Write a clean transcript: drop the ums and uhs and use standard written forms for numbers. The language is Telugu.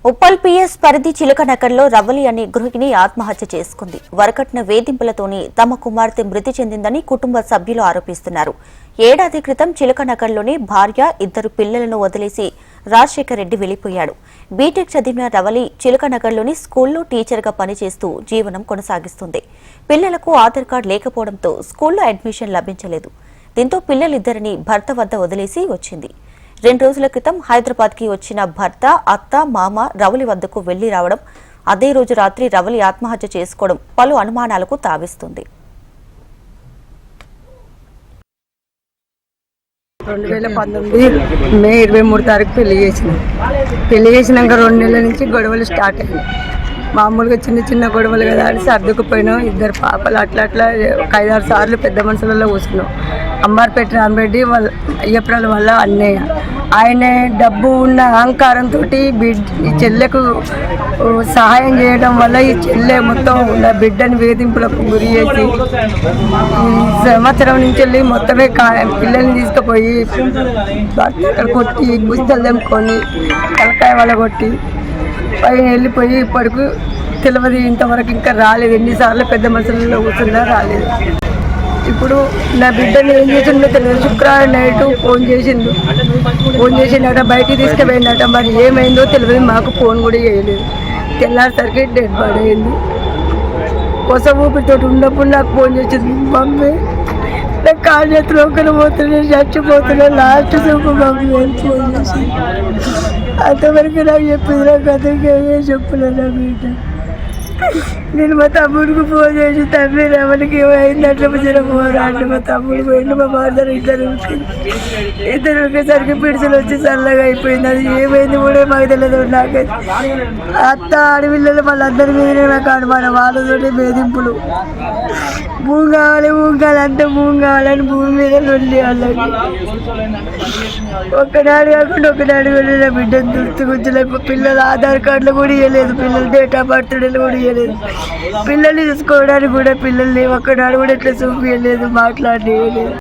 ఉప్పల్ పిఎస్ పరిధి చిలకనగర్లో రవలి అనే గృహిణి ఆత్మహత్య చేసుకుంది. వరకట్న వేధింపులతోనే తమ కుమార్తె మృతి చెందిందని కుటుంబ సభ్యులు ఆరోపిస్తున్నారు. ఏడాది క్రితం చిలకనగర్లోనే భార్య, ఇద్దరు పిల్లలను వదిలేసి రాజశేఖర్ రెడ్డి వెళ్లిపోయాడు. బీటెక్ చదివిన రవలి చిలకనగర్లోని స్కూల్లో టీచర్గా పనిచేస్తూ జీవనం కొనసాగిస్తుంది. పిల్లలకు ఆధార్ కార్డు లేకపోవడంతో స్కూల్లో అడ్మిషన్ లభించలేదు. దీంతో పిల్లలిద్దరిని భర్త వద్ద వదిలేసి వచ్చింది. 2 రోజుల క్రితం హైదరాబాద్ కి వచ్చిన భర్త, అత్త, మామ రవలి వద్దకు వెళ్లి రావడం, అదే రోజు రాత్రి రవలి ఆత్మహత్య చేసుకోవడం పలు అనుమానాలకు తావిస్తుంది. 2019 మే 23 తారీఖు పెళ్లి చేసినాక 2 నెలల నుంచి గొడవలు స్టార్ట్ అయ్యాయి. మామూలుగా చిన్న చిన్న గొడవలు కదా అని సర్దుకుపోయినాం. 2 పాపలు అట్లా 5-6 సార్లు పెద్ద మనుషులలో కూర్చున్నాం. అమ్మార్పేట రామరెడ్డి వాళ్ళ అయ్యప్పరాల వల్ల అన్నయ్య, ఆయన డబ్బు ఉన్న అహంకారంతో ఈ చెల్లెకు సహాయం చేయడం వల్ల ఈ చెల్లె మొత్తం బిడ్డని వేధింపులకు గురి చేసి సంవత్సరం నుంచి వెళ్ళి మొత్తమే పిల్లల్ని తీసుకుపోయి అక్కడ కొట్టి గుస్తలు తెంపుకొని తలకాయ వల్ల కొట్టి పైన వెళ్ళిపోయి ఇప్పటికి తెలియదు. ఇంతవరకు ఇంకా రాలేదు. ఎన్నిసార్లు పెద్ద మనుషులలో కూర్చున్నా రాలేదు. ఇప్పుడు నా బిడ్డని ఏం చేసిందో తెలియదు. శుక్రవారం నైట్ ఫోన్ చేసిండట, బయటికి తీసుకుపోయిందట. మరి ఏమైందో తెలియదు. మాకు ఫోన్ కూడా చేయలేదు. తెల్లారిసరికి డెడ్ బాడీ అయింది. కొస ఊపిరితో ఉన్నప్పుడు నాకు ఫోన్ చేసింది, మమ్మీ నాకు కాళ్ళ చేతులు ఒకరు పోతున్నాయి, చచ్చిపోతున్నా, లాస్ట్ చూపు మమ్మీ అని ఫోన్ చేసి అంతవరకు నాకు చెప్పింది. నాకు అతనికి ఏమేమి చెప్పలేదు. నా బిడ్డ నేను మా తమ్ముడికి ఫోన్ చేసి, తమ్మి రమణికి ఏమైంది అట్లా పోరా అంటే మా తమ్ముడు పోయిండు. మా మాదర్ ఇద్దరు ఒకేసరికి పిడిచలు వచ్చి చల్లగా అయిపోయింది. అది ఏమైంది కూడా మాకు తెలియదు. నాకైతే అత్త ఆడపిల్లలు వాళ్ళందరి మీదనే నాకు అనుమానం. వాళ్ళతోటి వేధింపులు. భూమి కావాలి అంటే భూమి కావాలని భూమి మీద వెళ్ళి వాళ్ళకి ఒక్కడాడు కాకుండా ఒకడాడు వెళ్ళిన బిడ్డను దుర్తిగుచ్చలేదు. పిల్లలు ఆధార్ కార్డులు కూడా ఇవ్వలేదు, పిల్లలు డేట్ ఆఫ్ బర్త్ కూడా ఇవ్వలేదు. పిల్లల్ని చూసుకోవడానికి కూడా పిల్లల్ని ఒక్కడాడు కూడా ఎట్లా చూపించలేదు, మాట్లాడలేదు.